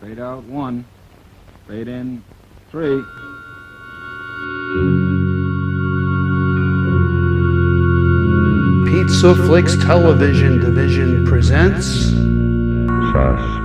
Fade out 1. Fade in 3. Pizza Flix Television Division presents Suspense.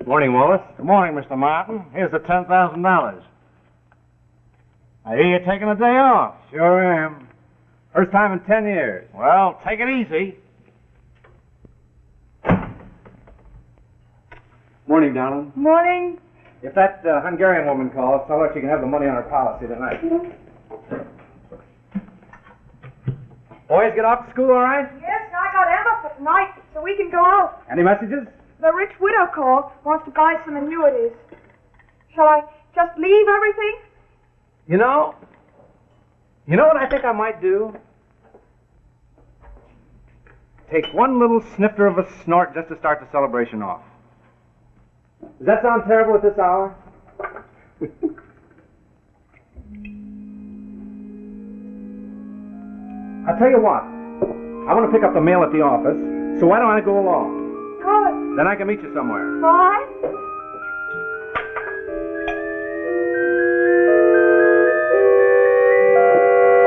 Morning, Wallace. Good morning, Mr. Martin. Here's the $10,000. I hear you're taking a day off. Sure am. First time in 10 years. Well, take it easy. Morning, darling. Morning. If that Hungarian woman calls, tell her she can have the money on her policy tonight. Boys get off to school all right? Yes, I got Emma for tonight, so we can go out. Any messages? The rich widow called, wants to buy some annuities. Shall I just leave everything? You know what I think I might do? Take one little snifter of a snort just to start the celebration off. Does that sound terrible at this hour? I'll tell you what. I want to pick up the mail at the office, so why don't I go along? Good. Then I can meet you somewhere. Bye.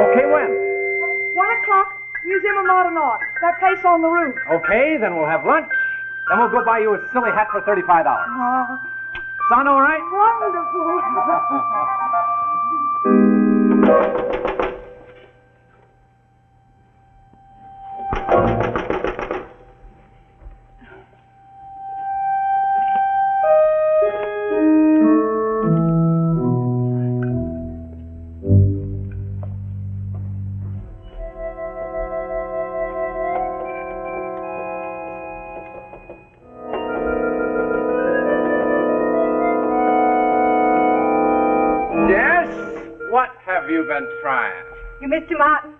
Okay, when? 1 o'clock, Museum of Modern Art. That place on the roof. Okay, then we'll have lunch. Then we'll go buy you a silly hat for $35. Oh, Sound all right? wonderful. What have you been trying? You, Mr. Martin?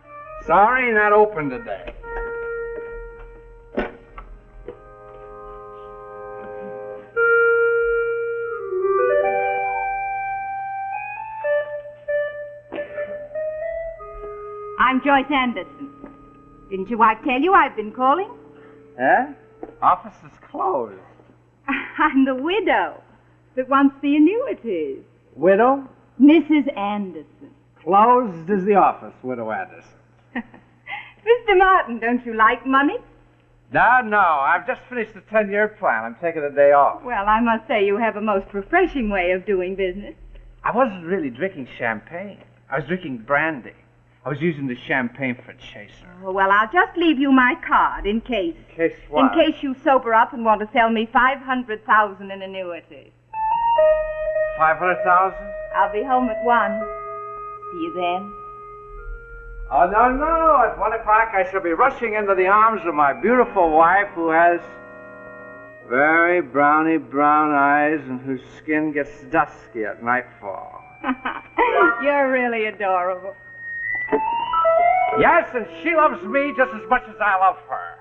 Sorry, not open today. I'm Joyce Anderson. Didn't your wife tell you I've been calling? Eh? Office is closed. I'm the widow that wants the annuities. Widow? Mrs. Anderson. Closed is the office, Widow Anderson. Mr. Martin, don't you like money? No, I've just finished the 10-year plan. I'm taking a day off. Well, I must say you have a most refreshing way of doing business. I wasn't really drinking champagne. I was drinking brandy. I was using the champagne for chaser. Oh, well, I'll just leave you my card in case. In case what? In case you sober up and want to sell me $500,000 in annuities. 500,000? I'll be home at 1. See you then. Oh, no. At 1 o'clock I shall be rushing into the arms of my beautiful wife who has very browny brown eyes and whose skin gets dusky at nightfall. You're really adorable. Yes, and she loves me just as much as I love her.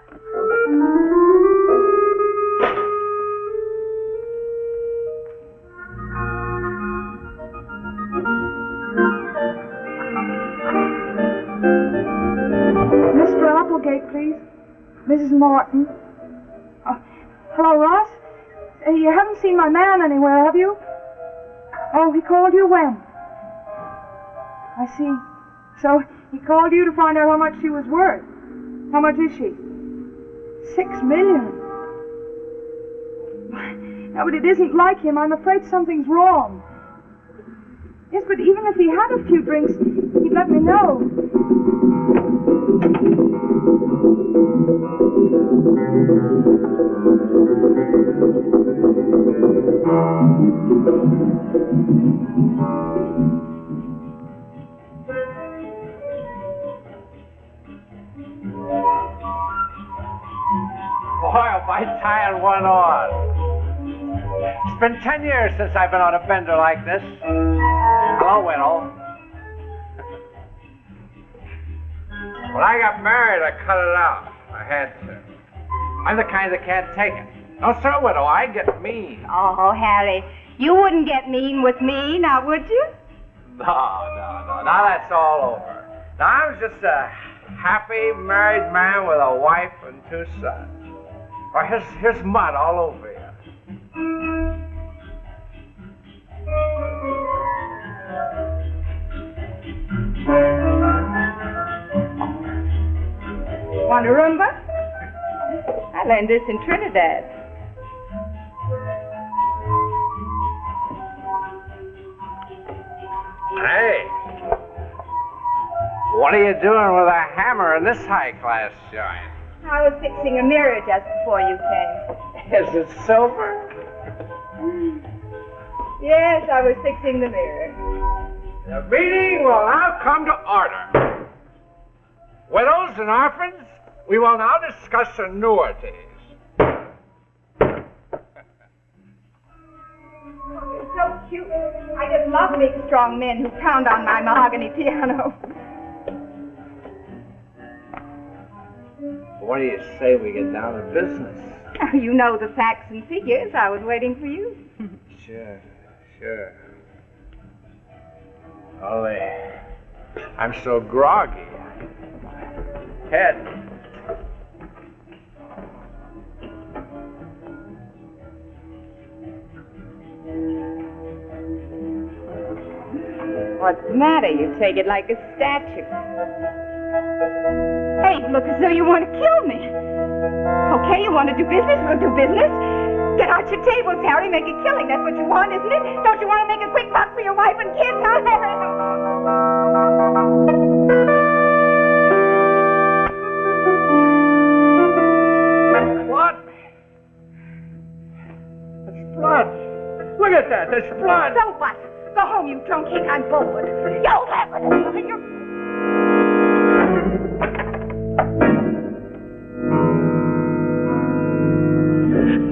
Mr. Applegate, please. Mrs. Martin. Hello, Ross. You haven't seen my man anywhere, have you? Oh, he called you when? I see. So he called you to find out how much she was worth. How much is she? $6 million. No, but it isn't like him. I'm afraid something's wrong. Yes, but even if he had a few drinks, he'd let me know. Boy, if I tie one on. It's been 10 years since I've been on a bender like this. Hello, widow. When I got married, I cut it out. I had to. I'm the kind that can't take it. No, sir, widow, I get mean. Oh, Harry, you wouldn't get mean with me, now would you? No. Now that's all over. Now I'm just a happy married man with a wife and 2 sons. Or here's mud all over you. Want a Roomba? I learned this in Trinidad. Hey, what are you doing with a hammer in this high-class joint? I was fixing a mirror just before you came. Is it silver? Yes, I was fixing the mirror. The meeting will now come to order. Widows and orphans, we will now discuss annuities. You're so cute. I just love big, strong men who pound on my mahogany piano. What do you say we get down to business? You know the facts and figures. I was waiting for you. Sure. Ollie, I'm so groggy. Head. What's the matter? You take it like a statue. Hey, look as though you want to kill me. Okay, you want to do business? We'll do business. Get out your tables, Harry. Make a killing. That's what you want, isn't it? Don't you want to make a quick buck for your wife and kids, huh, Harry? Blood? That's blood. Look at that. There's blood. So what? Go home, you drunk hick. I'm bored. You have it.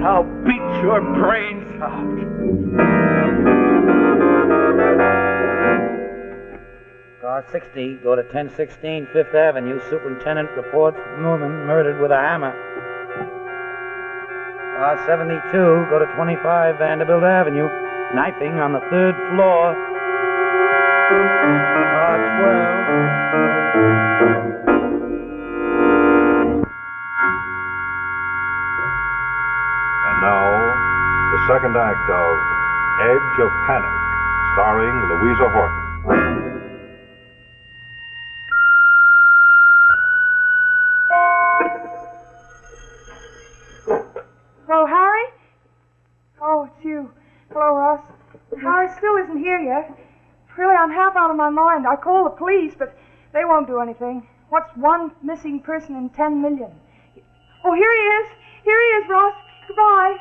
I'll beat your brains out. Car 60, go to 1016 Fifth Avenue. Superintendent reports woman murdered with a hammer. Car 72, go to 25 Vanderbilt Avenue. Knifing on the 3rd floor. Car 12. And now, the second act of Edge of Panic, starring Louisa Horton. Hello, Harry? Oh, it's you. Hello, Ross. Harry still isn't here yet. Really, I'm half out of my mind. I called the police, but they won't do anything. What's one missing person in 10 million? Oh, here he is. Here he is, Ross. Goodbye.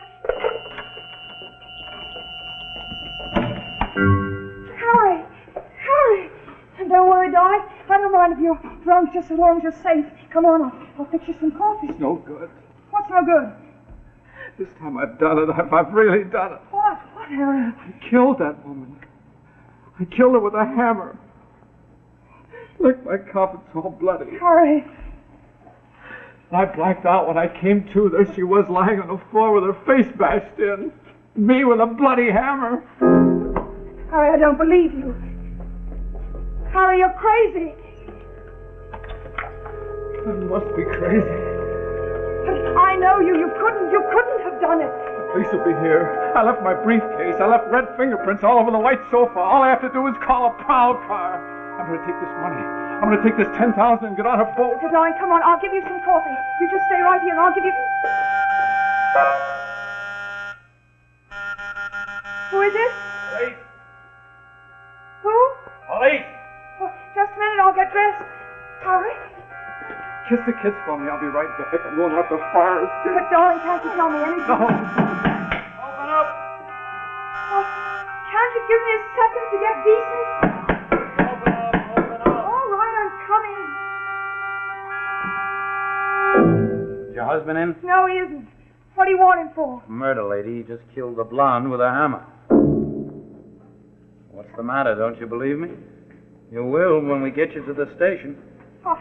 Harry! And don't worry, darling. I don't mind if you're drunk just as long as you're safe. Come on, I'll fix you some coffee. It's no good. What's no good? This time I've done it. I've really done it. What, Harry? I killed that woman. I killed her with a hammer. Look, my cup, it's all bloody. Harry. I blacked out when I came to. There she was lying on the floor with her face bashed in. Me with a bloody hammer. Harry, I don't believe you. Harry, you're crazy. I must be crazy. I know you. You couldn't have done it. The police will be here. I left my briefcase. I left red fingerprints all over the white sofa. All I have to do is call a prowl car. I'm going to take this money. I'm going to take this $10,000 and get on a boat. Okay, darling, come on. I'll give you some coffee. You just stay right here and I'll give you... Who is it? Police. Who? Police. Oh, just a minute. I'll get dressed. Harry? Kiss the kids for me. I'll be right back. I'm going out the fire escape. But, darling, can't you tell me anything? No. Open up. Oh, can't you give me a second to get decent? Open up. All right, I'm coming. Is your husband in? No, he isn't. What do you want him for? Murder, lady. He just killed the blonde with a hammer. What's the matter? Don't you believe me? You will when we get you to the station. Oh,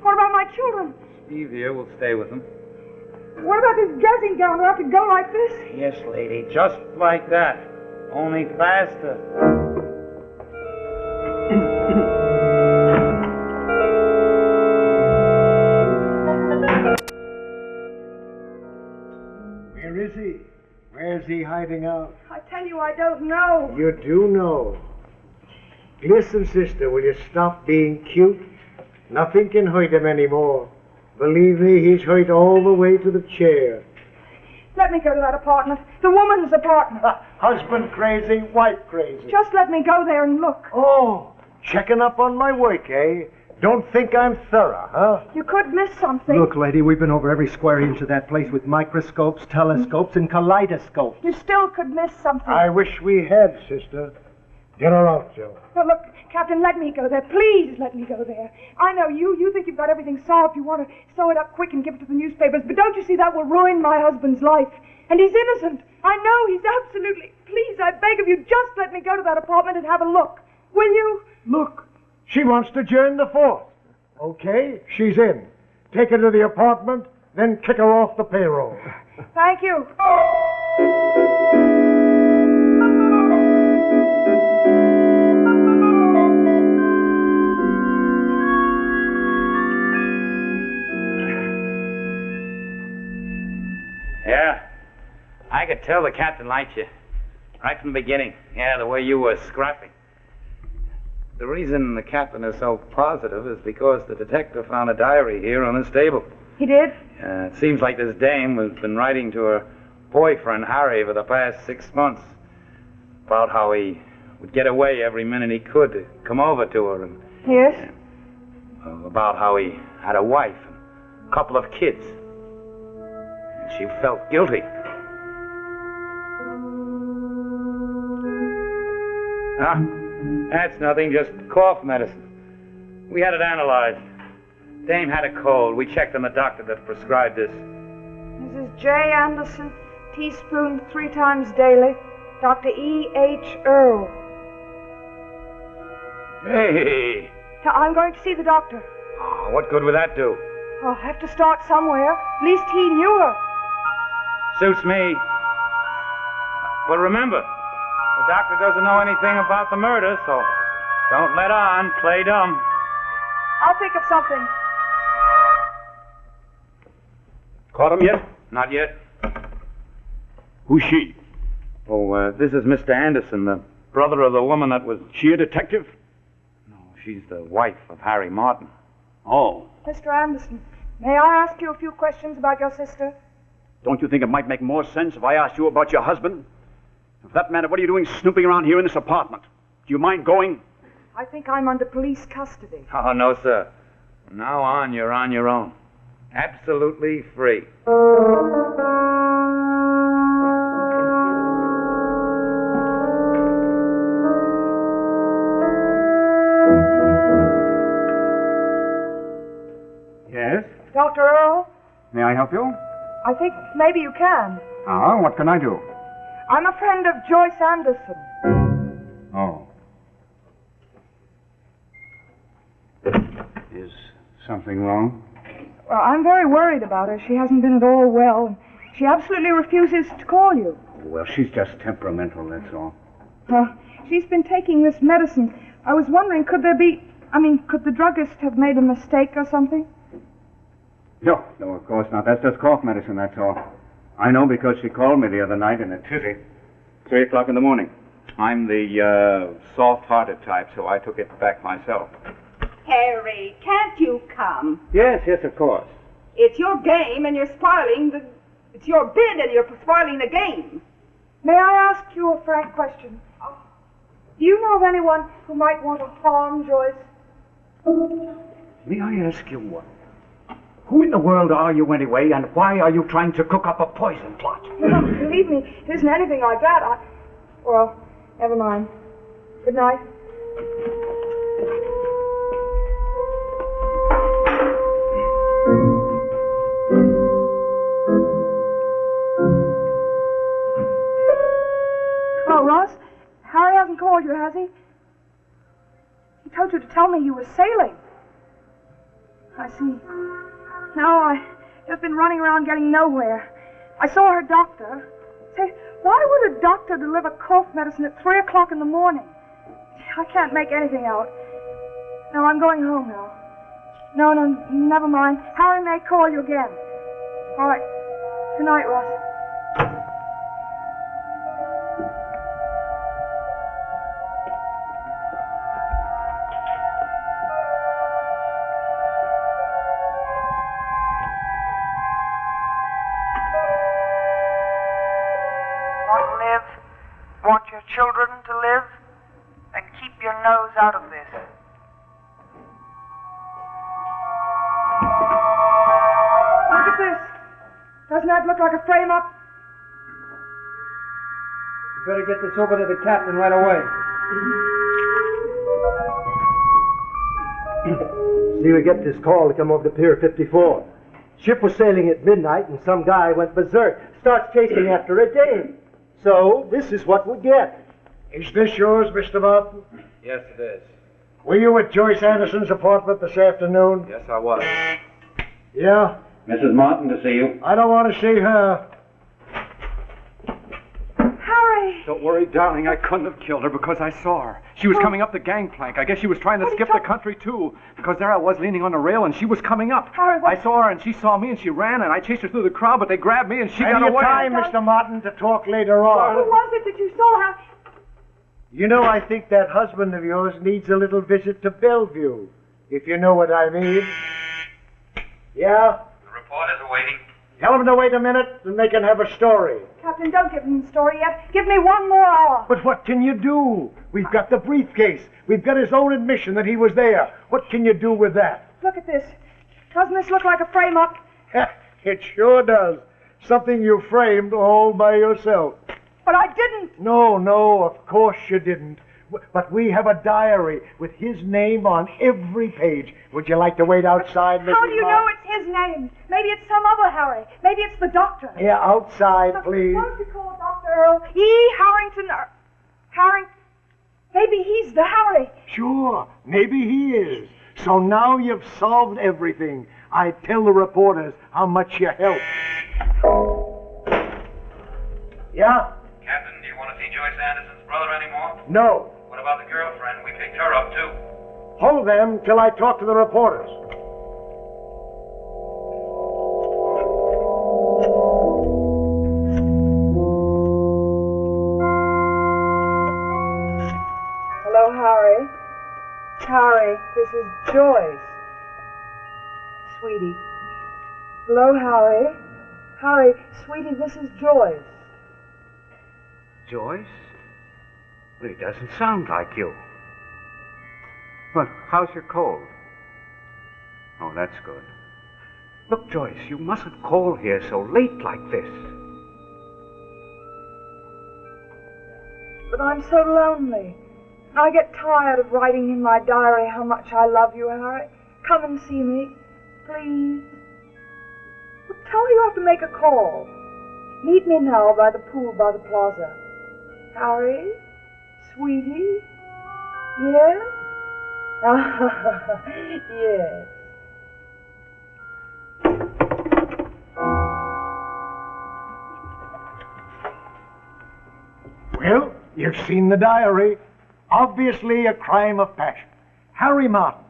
what about my children? Steve here will stay with them. What about this dressing gown? Do I have to go like this? Yes, lady. Just like that. Only faster. Where is he? Where's he hiding out? I tell you, I don't know. You do know. Listen, sister, will you stop being cute? Nothing can hurt him anymore. Believe me, he's hurt all the way to the chair. Let me go to that apartment. The woman's apartment. Husband crazy, wife crazy. Just let me go there and look. Oh, checking up on my work, eh? Don't think I'm thorough, huh? You could miss something. Look, lady, we've been over every square inch of that place with microscopes, telescopes, and kaleidoscopes. You still could miss something. I wish we had, sister. Get her out, Joe. Now, look, Captain, let me go there. Please let me go there. I know you think you've got everything solved. You want to sew it up quick and give it to the newspapers. But don't you see that will ruin my husband's life? And he's innocent. I know he's absolutely... Please, I beg of you, just let me go to that apartment and have a look. Will you? Look, she wants to join the force. Okay, she's in. Take her to the apartment, then kick her off the payroll. Thank you. Yeah. I could tell the captain liked you. Right from the beginning. Yeah, the way you were scrapping. The reason the captain is so positive is because the detective found a diary here on his table. He did? It seems like this dame has been writing to her boyfriend, Harry, for the past 6 months about how he would get away every minute he could to come over to her. And Yes? about how he had a wife and a couple of kids. And she felt guilty. Ah, that's nothing, just cough medicine. We had it analyzed. Dame had a cold. We checked on the doctor that prescribed this. Mrs. J. Anderson, teaspoon 3 times daily. Dr. E.H. Earl. Hey! Now, I'm going to see the doctor. Oh, what good would that do? I'll have to start somewhere. At least he knew her. Suits me. But remember, the doctor doesn't know anything about the murder, so don't let on. Play dumb. I'll think of something. Caught him yet? Not yet. Who's she? Oh, this is Mr. Anderson, the brother of the woman that was... She a detective? No, she's the wife of Harry Martin. Oh. Mr. Anderson, may I ask you a few questions about your sister? Don't you think it might make more sense if I asked you about your husband? For that matter, what are you doing snooping around here in this apartment? Do you mind going? I think I'm under police custody. Oh, no, sir. From now on, you're on your own. Absolutely free. Yes? Dr. Earl, May I help you? I think maybe you can. What can I do? I'm a friend of Joyce Anderson. Oh. Is something wrong? Well, I'm very worried about her. She hasn't been at all well, and she absolutely refuses to call you. Well, she's just temperamental, that's all. She's been taking this medicine. I was wondering, could the druggist have made a mistake or something? No, of course not. That's just cough medicine, that's all. I know because she called me the other night in a tizzy. 3 o'clock in the morning. I'm the soft-hearted type, so I took it back myself. Harry, can't you come? Yes, of course. It's your game and you're spoiling the... It's your bid and you're spoiling the game. May I ask you a frank question? Do you know of anyone who might want to harm Joyce? May I ask you what? Who in the world are you anyway, and why are you trying to cook up a poison plot? No, believe me, it isn't anything like that. Well, never mind. Good night. Harry hasn't called you, has he? He told you to tell me you were sailing. I see. No, I've just been running around getting nowhere. I saw her doctor. Say, why would a doctor deliver cough medicine at 3 o'clock in the morning? I can't make anything out. No, I'm going home now. No, never mind. Harry may call you again. All right. Good night, Ross. Want your children to live? Then keep your nose out of this. Look at this. Doesn't that look like a frame-up? You better get this over to the captain right away. See, we get this call to come over to Pier 54. Ship was sailing at midnight, and some guy went berserk. Starts chasing after a dame. So, this is what we get. Is this yours, Mr. Martin? Yes, it is. Were you at Joyce Anderson's apartment this afternoon? Yes, I was. Yeah? Mrs. Martin to see you. I don't want to see her. Harry! Don't worry, darling. I couldn't have killed her because I saw her. She was coming up the gangplank. I guess she was trying to skip the country, too. Because there I was leaning on the rail, and she was coming up. Harry, what? I saw her, and she saw me, and she ran, and I chased her through the crowd, but they grabbed me, and she got Plenty of away. time, Mr. Martin, to talk later on. Who was it that you saw, Harry? You know, I think that husband of yours needs a little visit to Bellevue, if you know what I mean. Yeah? The reporters are waiting. Tell them to wait a minute, and they can have a story. Captain, don't give him the story yet. Give me 1 more hour. But what can you do? We've got the briefcase. We've got his own admission that he was there. What can you do with that? Look at this. Doesn't this look like a frame-up? It sure does. Something you framed all by yourself. But I didn't. No, of course you didn't. But we have a diary with his name on every page. Would you like to wait outside, Mrs. How do you know it's his name? Maybe it's some other Harry. Maybe it's the doctor. Yeah, outside, Look, please. Why don't you call Dr. Earl? E. Harrington. Harrington. Maybe he's the Harry. Sure, maybe he is. So now you've solved everything. I tell the reporters how much you helped. Yeah? Captain, do you want to see Joyce Anderson's brother anymore? No. What about the girlfriend? We picked her up, too. Hold them till I talk to the reporters. Hello, Harry. Harry, this is Joyce. Sweetie. Hello, Harry. Harry, sweetie, this is Joyce. Joyce? Well, it doesn't sound like you. But how's your cold? Oh, that's good. Look, Joyce, you mustn't call here so late like this. But I'm so lonely. I get tired of writing in my diary how much I love you, Harry. Come and see me, please. Well, tell her you have to make a call. Meet me now by the pool by the plaza. Harry? Sweetie? Yes? Yes. Well, you've seen the diary. Obviously a crime of passion. Harry Martin,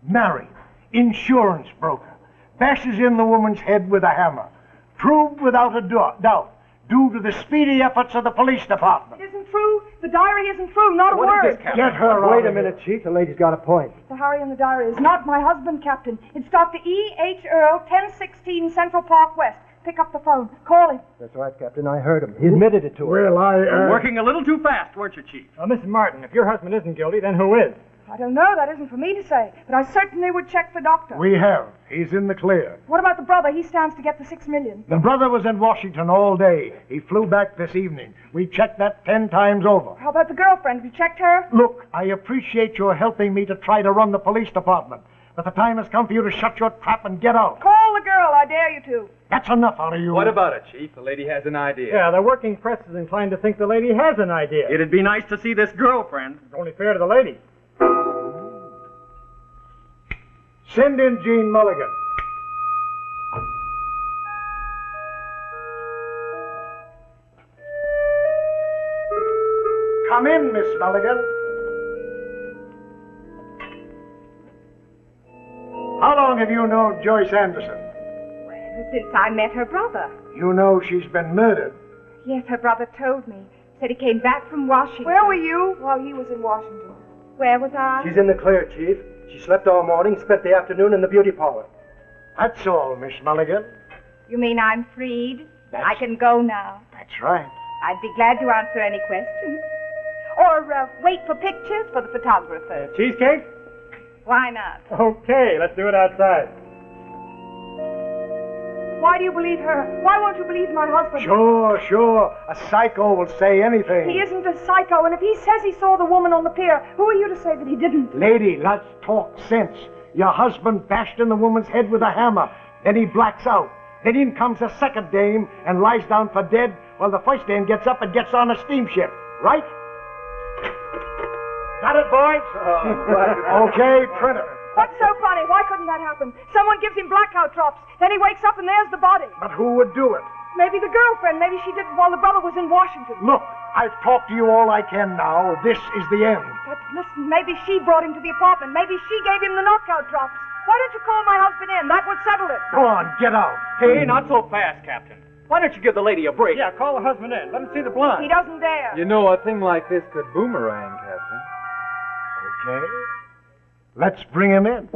married, insurance broker, bashes in the woman's head with a hammer. Proved without a doubt, due to the speedy efforts of the police department. It isn't true. The diary isn't true. Not a word. Get her Wait out a of minute, Chief. The lady's got a point. The Harry in the diary is not my husband, Captain. It's Dr. E. H. Earl, 1016 Central Park West. Pick up the phone. Call him. That's right, Captain. I heard him. He admitted it to her. Well, Working a little too fast, weren't you, Chief? Mrs. Martin, if your husband isn't guilty, then who is? I don't know. That isn't for me to say. But I certainly would check the doctor. We have. He's in the clear. What about the brother? He stands to get the $6 million. The brother was in Washington all day. He flew back this evening. We checked that 10 times over. How about the girlfriend? Have you checked her? Look, I appreciate your helping me to try to run the police department. But the time has come for you to shut your trap and get out. Call the the girl, I dare you to. That's enough out of you. What about it, Chief? The lady has an idea. Yeah, the working press is inclined to think the lady has an idea. It'd be nice to see this girlfriend. It's only fair to the lady. Send in Jean Mulligan. Come in, Miss Mulligan. How long have you known Joyce Anderson? Well, since I met her brother. You know she's been murdered. Yes, her brother told me. Said he came back from Washington. Where were you while he was in Washington? Where was I? She's in the clear, Chief. She slept all morning, spent the afternoon in the beauty parlor. That's all, Miss Mulligan. You mean I'm freed? I can go now. That's right. I'd be glad to answer any questions. Or wait for pictures for the photographers. Cheesecake? Why not? Okay, let's do it outside. Why do you believe her? Why won't you believe my husband? Sure. A psycho will say anything. He isn't a psycho, and if he says he saw the woman on the pier, who are you to say that he didn't? Lady, let's talk sense. Your husband bashed in the woman's head with a hammer. Then he blacks out. Then in comes a second dame and lies down for dead while the first dame gets up and gets on a steamship. Right? Got it, boys? Okay, print it. What's so funny? Why couldn't that happen? Someone gives him blackout drops. Then he wakes up and there's the body. But who would do it? Maybe the girlfriend. Maybe she did it while the brother was in Washington. Look, I've talked to you all I can now. This is the end. But listen, maybe she brought him to the apartment. Maybe she gave him the knockout drops. Why don't you call my husband in? That would settle it. Go on, get out. Hey, not so fast, Captain. Why don't you give the lady a break? Yeah, call the husband in. Let him see the blind. He doesn't dare. You know, a thing like this could boomerang, Captain. Okay. Let's bring him in.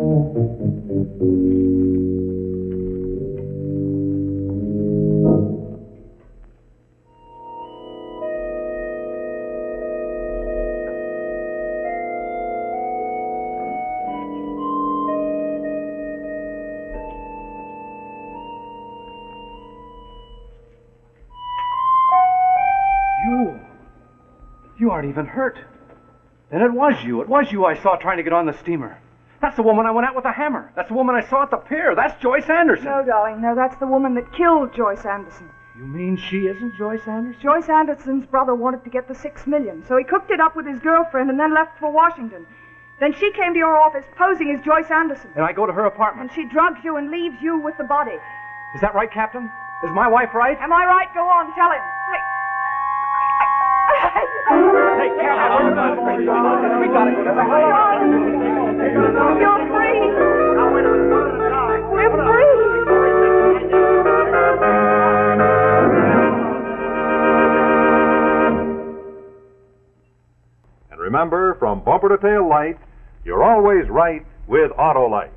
You aren't even hurt. Then it was you. It was you I saw trying to get on the steamer. That's the woman I went at with a hammer. That's the woman I saw at the pier. That's Joyce Anderson. No, darling, no, that's the woman that killed Joyce Anderson. You mean she isn't Joyce Anderson? Joyce Anderson's brother wanted to get the $6 million, so he cooked it up with his girlfriend and then left for Washington. Then she came to your office posing as Joyce Anderson. And I go to her apartment. And she drugs you and leaves you with the body. Is that right, Captain? Is my wife right? Am I right? Go on, tell him. Hey, Captain, we gotta go to the hospital. You're free. We're free. And remember, from bumper to tail light, you're always right with Auto-Lite.